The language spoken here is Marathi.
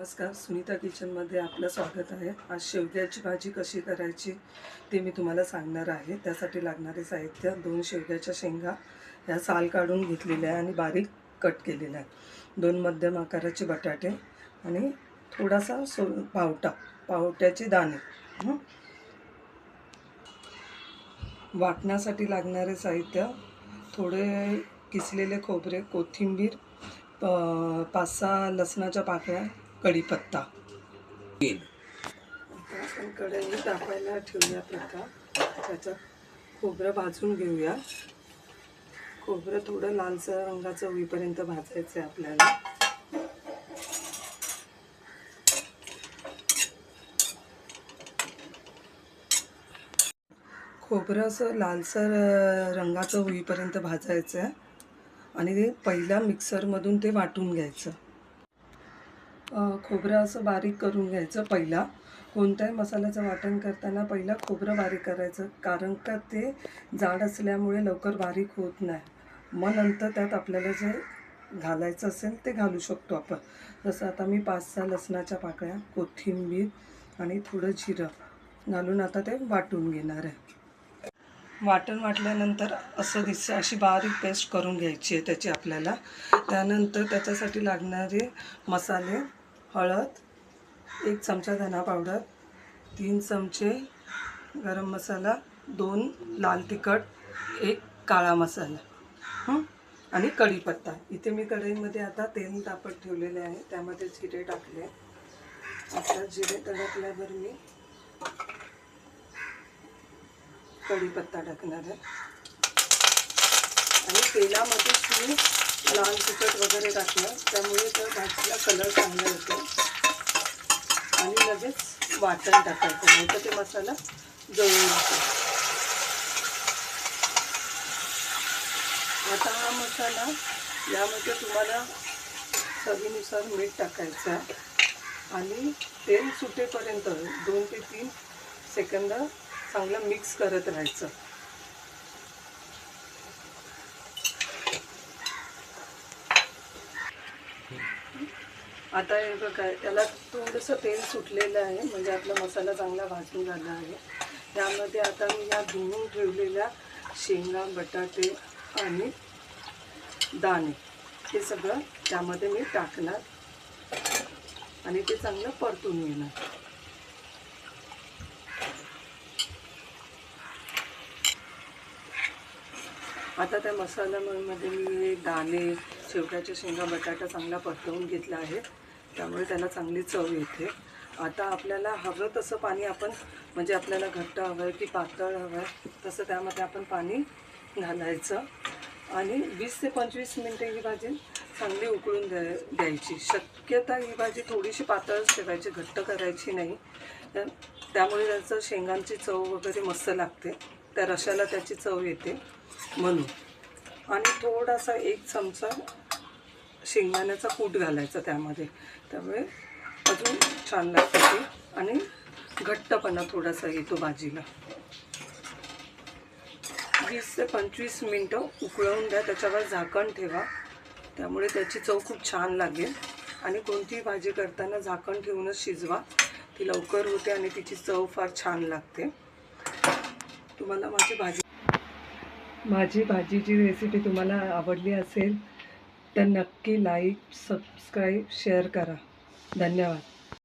नमस्कार, सुनीता किचनमध्ये आपलं स्वागत आहे। आज शेवग्याची भाजी कशी करायची ते मी तुम्हाला सांगणार आहे। त्यासाठी लागणारे साहित्य 2 शेवग्याच्या शेंगा ह्या साल काढून घेतलेल्या आहे आणि बारीक कट केलेल्या आहे, 2 मध्यम आकाराचे बटाटे आणि थोडासा पावट्याचे दाणे। वाटण्यासाठी लागणारे साहित्य थोडे किसलेले खोबरे, कोथिंबीर, 5-6 लसणाच्या पाकळ्या, कढीपत्ता। आपण कढई तापायला ठेवूया। त्याच्यात खोबरं भाजून घेऊया। खोबरं थोडं लालसर रंगाचं होईपर्यंत भाजायचं आहे आपल्याला। खोबरं असं लालसर रंगाचं होईपर्यंत भाजायचं आहे आणि ते पहिला मिक्सरमधून ते वाटून घ्यायचं। खोबरं असं बारीक करून घ्यायचं। पहिला कोणत्याही मसाल्याचं वाटण करताना पहिला खोबरं बारीक करायचं, कारण का ते जाड असल्यामुळे लवकर बारीक होत नाही। मग नंतर त्यात आपल्याला जे घालायचं असेल ते घालू शकतो आपण। जसं आता मी 5-6 लसणाच्या पाकळ्या, कोथिंबीर आणि थोडं जिरं घालून आता ते वाटून घेणार आहे। वाटल्यानंतर असं दिसतं, अशी बारीक पेस्ट करून घ्यायची आहे त्याची आपल्याला। त्यानंतर त्याच्यासाठी लागणारे मसाले: हळद, 1 चमचा धना पावडर, 3 चमचे गरम मसाला, 2 लाल तिखट, 1 काळा मसाला आणि कढीपत्ता। इथे मी कढईमध्ये आता तेल तापत ठेवलेले आहे, त्यामध्ये जिरे टाकले। आता जिरे तडकल्यावर मी कढीपत्ता टाकणार आहे आणि तेलामध्ये मी लाल तिखट वगैरे टाकलं, त्यामुळे त्या भाजीला कलर चांगला येतो। आणि लगेच वाटण टाकायचं, नाही तर ते मसाला जळून जातो। आता हा मसाला, यामध्ये तुम्हाला चवीनुसार मीठ टाकायचं आहे आणि तेल सुटेपर्यंत 2 ते 3 सेकंद चांगलं मिक्स करत राहायचं। आता हे बघा, त्याला थोडंसं तेल सुटलेलं आहे, म्हणजे आपला मसाला चांगला भाजून झाला आहे। त्यामध्ये आता मी या धुवून ठेवलेल्या शेंगा, बटाटे आणि दाणे हे सगळं त्यामध्ये मी टाकणार आणि ते चांगलं परतून घेणार। आता त्या मसाल्यामध्ये मी दाणे, शेवग्याच्या शेंगा, बटाटा चांगला परतवून घेतला आहे, त्यामुळे त्याला चांगली चव येते। आता आपल्याला हवं तसं पाणी आपण, म्हणजे आपल्याला घट्ट हवं आहे की पातळ हवं आहे, तसं त्यामध्ये आपण पाणी घालायचं आणि 20 ते 25 मिनिटे ही भाजी चांगली उकळून द्यायची। शक्यता ही भाजी थोडीशी पातळच ठेवायची, घट्ट करायची नाही, त्यामुळे त्याचं शेंगांची चव वगैरे मस्त लागते, त्या रशाला त्याची चव येते म्हणून। आणि थोडासा 1 चमचा शेंगदाण्याचा कूट घालायचा त्यामध्ये, त्यामुळे अजून छान लागते ते आणि घट्टपणा थोडासा येतो भाजीला। 20 ते 25 मिनटं उकळवून द्या, त्याच्यावर झाकण ठेवा, त्यामुळे त्याची चव खूप छान लागेल। आणि कोणतीही भाजी करताना झाकण ठेवूनच शिजवा, ती लवकर होते आणि तिची चव फार छान लागते। तुम्हाला माझी भाजीची रेसिपी तुम्हाला आवडली असेल तर नक्की लाईक, सबस्क्राईब, शेअर करा। धन्यवाद।